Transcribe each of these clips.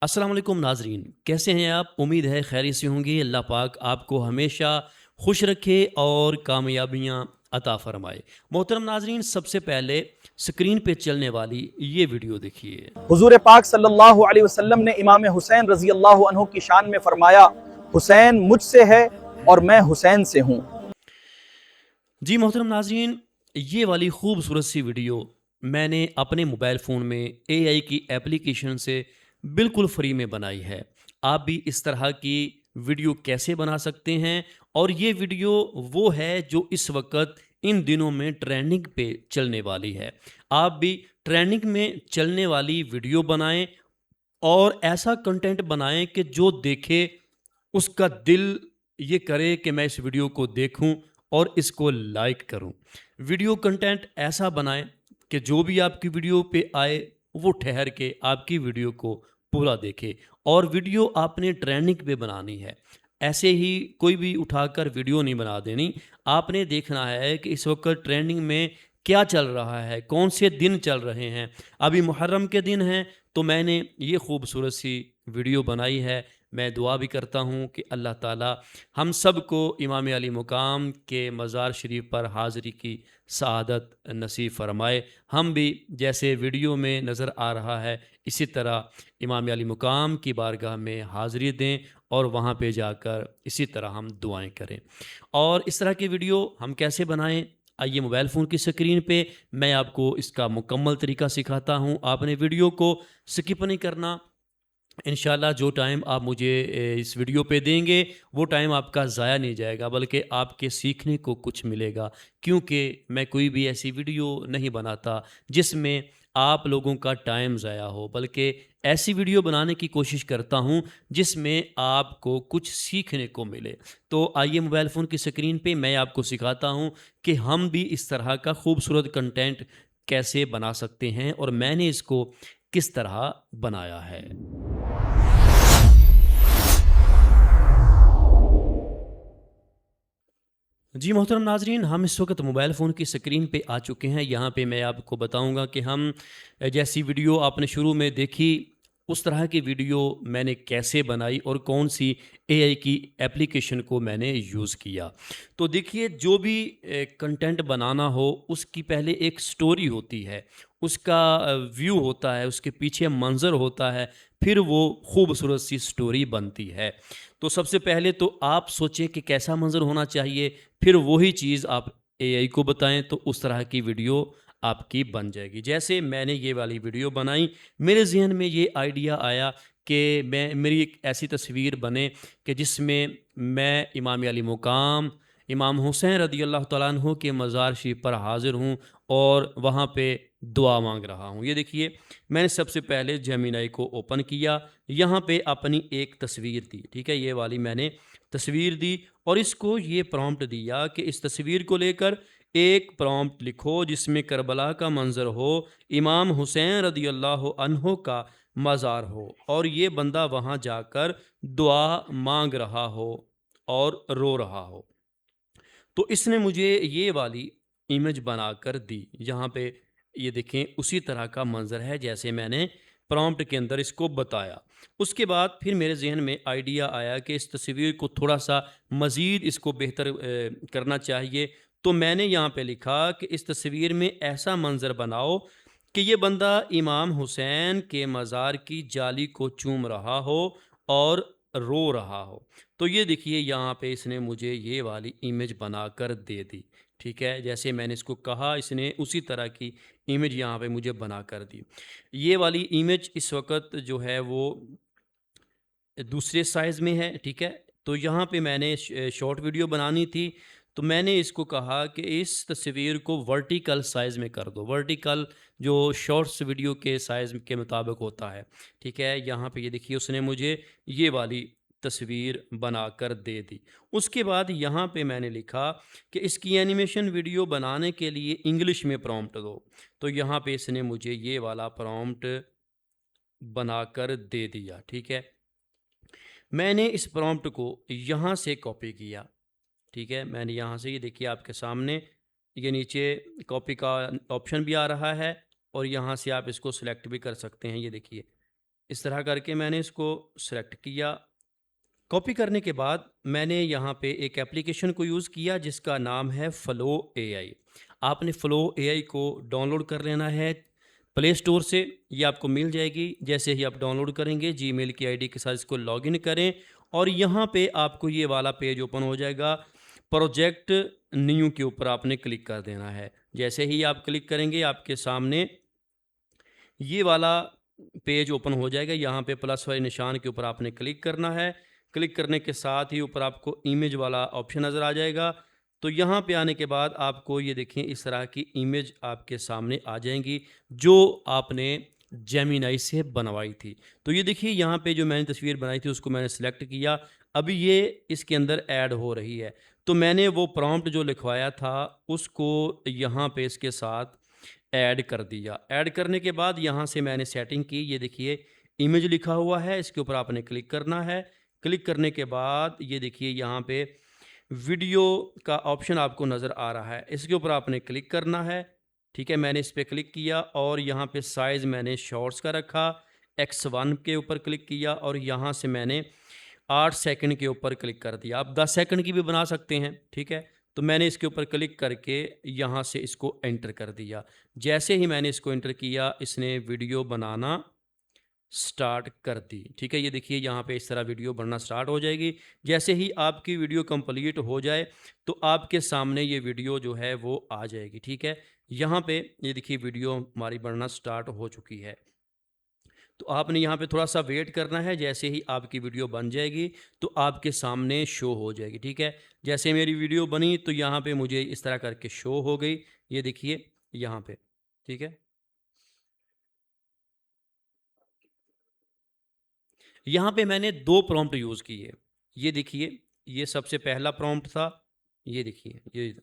अस्सलाम वालेकुम नाज़रीन, कैसे हैं आप? उम्मीद है खैरियत से होंगे। अल्लाह पाक आपको हमेशा खुश रखे और कामयाबियाँ अता फ़रमाए। मोहतरम नाज़रीन, सबसे पहले स्क्रीन पे चलने वाली ये वीडियो देखिए। हुजूर पाक सल्लल्लाहु अलैहि वसल्लम ने इमाम हुसैन रजी अल्लाह अन्हु की शान में फरमाया, हुसैन मुझसे है और मैं हुसैन से हूँ। जी मोहतरम नाज़रीन, ये वाली खूबसूरत सी वीडियो मैंने अपने मोबाइल फ़ोन में एआई की एप्लीकेशन से बिल्कुल फ्री में बनाई है। आप भी इस तरह की वीडियो कैसे बना सकते हैं? और ये वीडियो वो है जो इस वक्त इन दिनों में ट्रेंडिंग पे चलने वाली है। आप भी ट्रेंडिंग में चलने वाली वीडियो बनाएं और ऐसा कंटेंट बनाएं कि जो देखे उसका दिल ये करे कि मैं इस वीडियो को देखूं और इसको लाइक करूं। वीडियो कंटेंट ऐसा बनाएं कि जो भी आपकी वीडियो पे आए वो ठहर के आपकी वीडियो को पूरा देखे। और वीडियो आपने ट्रेंडिंग पे बनानी है, ऐसे ही कोई भी उठाकर वीडियो नहीं बना देनी। आपने देखना है कि इस वक्त ट्रेंडिंग में क्या चल रहा है, कौन से दिन चल रहे हैं। अभी मुहर्रम के दिन हैं तो मैंने ये खूबसूरत सी वीडियो बनाई है। मैं दुआ भी करता हूँ कि अल्लाह ताला हम सब को इमाम अली मुकाम के मज़ार शरीफ पर हाज़री की सआदत नसीब फरमाए। हम भी जैसे वीडियो में नज़र आ रहा है इसी तरह इमाम अली मुकाम की बारगाह में हाज़री दें और वहाँ पे जाकर इसी तरह हम दुआएं करें। और इस तरह की वीडियो हम कैसे बनाएं, आइए मोबाइल फ़ोन की स्क्रीन पे मैं आपको इसका मुकम्मल तरीका सिखाता हूँ। आपने वीडियो को स्किप नहीं करना। इंशाल्लाह जो टाइम आप मुझे इस वीडियो पे देंगे वो टाइम आपका ज़ाया नहीं जाएगा, बल्कि आपके सीखने को कुछ मिलेगा। क्योंकि मैं कोई भी ऐसी वीडियो नहीं बनाता जिसमें आप लोगों का टाइम ज़ाया हो, बल्कि ऐसी वीडियो बनाने की कोशिश करता हूँ जिसमें आपको कुछ सीखने को मिले। तो आइए मोबाइल फ़ोन की स्क्रीन पे मैं आपको सिखाता हूँ कि हम भी इस तरह का खूबसूरत कंटेंट कैसे बना सकते हैं और मैंने इसको किस तरह बनाया है। जी मोहतरम नाज़रीन, हम इस वक्त मोबाइल फ़ोन की स्क्रीन पे आ चुके हैं। यहाँ पे मैं आपको बताऊँगा कि हम जैसी वीडियो आपने शुरू में देखी उस तरह की वीडियो मैंने कैसे बनाई और कौन सी एआई की एप्लीकेशन को मैंने यूज़ किया। तो देखिए, जो भी कंटेंट बनाना हो उसकी पहले एक स्टोरी होती है, उसका व्यू होता है, उसके पीछे मंज़र होता है, फिर वो खूबसूरत सी स्टोरी बनती है। तो सबसे पहले तो आप सोचें कि कैसा मंज़र होना चाहिए, फिर वही चीज़ आप एआई को बताएँ तो उस तरह की वीडियो आपकी बन जाएगी। जैसे मैंने ये वाली वीडियो बनाई, मेरे ज़हन में ये आइडिया आया कि मैं मेरी एक ऐसी तस्वीर बने कि जिसमें मैं इमाम अली मुकाम, इमाम हुसैन रज़ी अल्लाह तआला अन्हु के मज़ार शरीफ पर हाज़िर हूँ और वहाँ पे दुआ माँग रहा हूँ। ये देखिए, मैंने सबसे पहले जेमिनी को ओपन किया, यहाँ पे अपनी एक तस्वीर दी, ठीक है? ये वाली मैंने तस्वीर दी और इसको ये प्रॉम्प्ट दिया कि इस तस्वीर को लेकर एक प्रॉम्प्ट लिखो जिसमें करबला का मंजर हो, इमाम हुसैन रदी अल्लाह अन्हो का मज़ार हो और ये बंदा वहाँ जाकर दुआ मांग रहा हो और रो रहा हो। तो इसने मुझे ये वाली इमेज बनाकर दी। यहाँ पे ये देखें, उसी तरह का मंज़र है जैसे मैंने प्रॉम्प्ट के अंदर इसको बताया। उसके बाद फिर मेरे ज़हन में आइडिया आया कि इस तस्वीर को थोड़ा-सा मज़ीद इसको बेहतर करना चाहिए। तो मैंने यहाँ पे लिखा कि इस तस्वीर में ऐसा मंज़र बनाओ कि ये बंदा इमाम हुसैन के मज़ार की जाली को चूम रहा हो और रो रहा हो। तो ये देखिए, यहाँ पे इसने मुझे ये वाली इमेज बनाकर दे दी, ठीक है? जैसे मैंने इसको कहा इसने उसी तरह की इमेज यहाँ पे मुझे बनाकर दी। ये वाली इमेज इस वक़्त जो है वो दूसरे साइज़ में है, ठीक है? तो यहाँ पे मैंने शॉर्ट वीडियो बनानी थी, तो मैंने इसको कहा कि इस तस्वीर को वर्टिकल साइज़ में कर दो। वर्टिकल जो शॉर्ट्स वीडियो के साइज़ के मुताबिक होता है, ठीक है? यहाँ पे ये देखिए, उसने मुझे ये वाली तस्वीर बनाकर दे दी। उसके बाद यहाँ पे मैंने लिखा कि इसकी एनिमेशन वीडियो बनाने के लिए इंग्लिश में प्रॉम्प्ट दो। तो यहाँ पे इसने मुझे ये वाला प्रॉम्प्ट बनाकर दे दिया, ठीक है? मैंने इस प्रॉम्प्ट को यहाँ से कॉपी किया, ठीक है? मैंने यहाँ से, ये देखिए आपके सामने, ये नीचे कॉपी का ऑप्शन भी आ रहा है और यहाँ से आप इसको सेलेक्ट भी कर सकते हैं, ये देखिए। इस तरह करके मैंने इसको सेलेक्ट किया। कॉपी करने के बाद मैंने यहाँ पे एक एप्लीकेशन को यूज़ किया जिसका नाम है फ़्लो एआई। आपने फ़्लो एआई को डाउनलोड कर लेना है प्ले स्टोर से, ये आपको मिल जाएगी। जैसे ही आप डाउनलोड करेंगे, जीमेल की आईडी के साथ इसको लॉगिन करें और यहाँ पे आपको ये वाला पेज ओपन हो जाएगा। प्रोजेक्ट न्यू के ऊपर आपने क्लिक कर देना है। जैसे ही आप क्लिक करेंगे, आपके सामने ये वाला पेज ओपन हो जाएगा। यहाँ पे प्लस वाले निशान के ऊपर आपने क्लिक करना है। क्लिक करने के साथ ही ऊपर आपको इमेज वाला ऑप्शन नज़र आ जाएगा। तो यहाँ पे आने के बाद आपको ये देखिए इस तरह की इमेज आपके सामने आ जाएंगी जो आपने जेमिनाई से बनवाई थी। तो ये देखिए यहाँ पे जो मैंने तस्वीर बनाई थी उसको मैंने सेलेक्ट किया। अभी ये इसके अंदर ऐड हो रही है। तो मैंने वो प्रॉम्प्ट जो लिखवाया था उसको यहाँ पे इसके साथ ऐड कर दिया। ऐड करने के बाद यहाँ से मैंने सेटिंग की। ये देखिए इमेज लिखा हुआ है, इसके ऊपर आपने क्लिक करना है। क्लिक करने के बाद ये देखिए यहाँ पे वीडियो का ऑप्शन आपको नज़र आ रहा है, इसके ऊपर आपने क्लिक करना है। ठीक है, मैंने इस पर क्लिक किया और यहाँ पे साइज़ मैंने शॉर्ट्स का रखा। X1 के ऊपर क्लिक किया और यहाँ से मैंने 8 सेकंड के ऊपर क्लिक कर दिया। आप 10 सेकंड की भी बना सकते हैं। ठीक है, तो मैंने इसके ऊपर क्लिक करके यहाँ से इसको एंटर कर दिया। जैसे ही मैंने इसको एंटर किया, इसने वीडियो बनाना स्टार्ट कर दी। ठीक है, ये देखिए यहाँ पे इस तरह वीडियो बनना स्टार्ट हो जाएगी। जैसे ही आपकी वीडियो कंप्लीट हो जाए तो आपके सामने ये वीडियो जो है वो आ जाएगी। ठीक है, यहाँ पे ये देखिए वीडियो हमारी बनना स्टार्ट हो चुकी है। तो आपने यहाँ पे थोड़ा सा वेट करना है। जैसे ही आपकी वीडियो बन जाएगी तो आपके सामने शो हो जाएगी। ठीक है, जैसे मेरी वीडियो बनी तो यहाँ पे मुझे इस तरह करके शो हो गई। ये देखिए यहाँ पे। ठीक है, यहाँ पे मैंने 2 प्रॉम्प्ट यूज़ किए। ये देखिए, ये सबसे पहला प्रॉम्प्ट था। ये देखिए, ये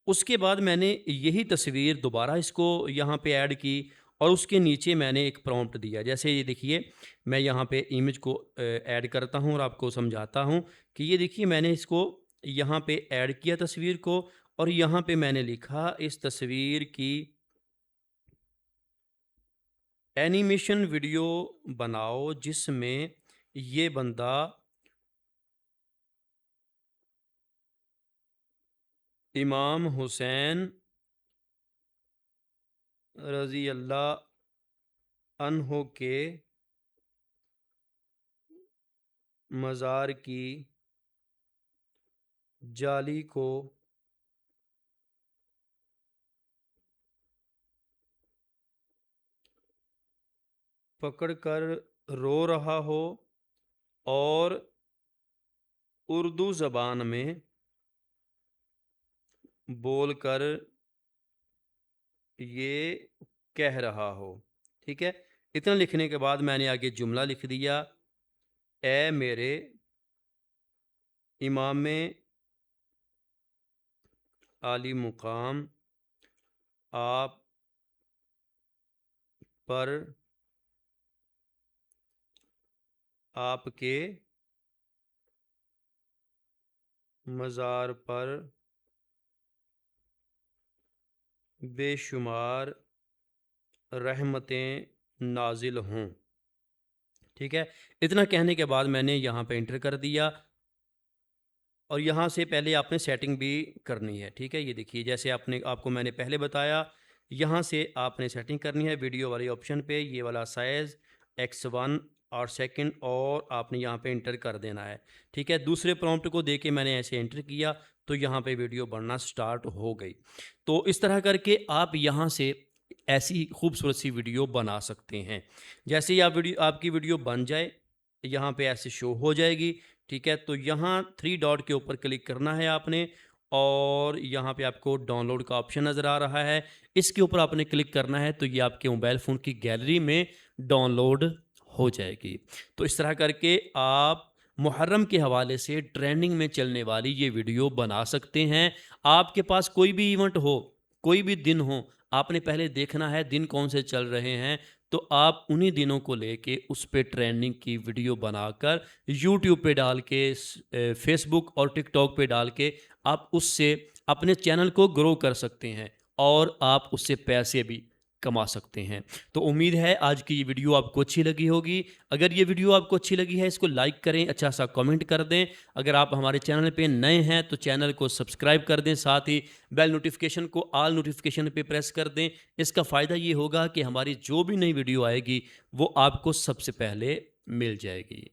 उसके बाद मैंने यही तस्वीर दोबारा इसको यहाँ पे ऐड की और उसके नीचे मैंने एक प्रॉम्प्ट दिया। जैसे ये देखिए, मैं यहाँ पे इमेज को ऐड करता हूँ और आपको समझाता हूँ कि ये देखिए मैंने इसको यहाँ पे ऐड किया तस्वीर को और यहाँ पे मैंने लिखा इस तस्वीर की एनिमेशन वीडियो बनाओ जिसमें ये बंदा इमाम हुसैन रज़ी अल्लाह अन्हो के मज़ार की जाली को पकड़कर रो रहा हो और उर्दू ज़बान में बोलकर ये कह रहा हो। ठीक है, इतना लिखने के बाद मैंने आगे जुमला लिख दिया, ए मेरे इमाम आली मुकाम, आप पर आपके मज़ार पर बेशुमार रहमतें नाजिल हों। ठीक है, इतना कहने के बाद मैंने यहाँ पे एंटर कर दिया और यहाँ से पहले आपने सेटिंग भी करनी है। ठीक है, ये देखिए जैसे आपको मैंने पहले बताया, यहाँ से आपने सेटिंग करनी है वीडियो वाले ऑप्शन पे। ये वाला साइज़ X1 और सेकंड और आपने यहाँ पे एंटर कर देना है। ठीक है, दूसरे प्रॉम्प्ट को देके मैंने ऐसे एंटर किया तो यहाँ पे वीडियो बनना स्टार्ट हो गई। तो इस तरह करके आप यहाँ से ऐसी खूबसूरत सी वीडियो बना सकते हैं। जैसे ही आपकी वीडियो बन जाए, यहाँ पे ऐसे शो हो जाएगी। ठीक है, तो यहाँ 3 डॉट के ऊपर क्लिक करना है आपने और यहाँ पे आपको डाउनलोड का ऑप्शन नज़र आ रहा है, इसके ऊपर आपने क्लिक करना है तो ये आपके मोबाइल फ़ोन की गैलरी में डाउनलोड हो जाएगी। तो इस तरह करके आप मुहर्रम के हवाले से ट्रेंडिंग में चलने वाली ये वीडियो बना सकते हैं। आपके पास कोई भी इवेंट हो, कोई भी दिन हो, आपने पहले देखना है दिन कौन से चल रहे हैं, तो आप उन्हीं दिनों को लेके उस पे ट्रेंडिंग की वीडियो बनाकर यूट्यूब पे डाल के, फेसबुक और टिकटॉक पे डाल के आप उससे अपने चैनल को ग्रो कर सकते हैं और आप उससे पैसे भी कमा सकते हैं। तो उम्मीद है आज की ये वीडियो आपको अच्छी लगी होगी। अगर ये वीडियो आपको अच्छी लगी है, इसको लाइक करें, अच्छा सा कमेंट कर दें। अगर आप हमारे चैनल पे नए हैं तो चैनल को सब्सक्राइब कर दें, साथ ही बेल नोटिफिकेशन को ऑल नोटिफिकेशन पे प्रेस कर दें। इसका फ़ायदा ये होगा कि हमारी जो भी नई वीडियो आएगी वो आपको सबसे पहले मिल जाएगी।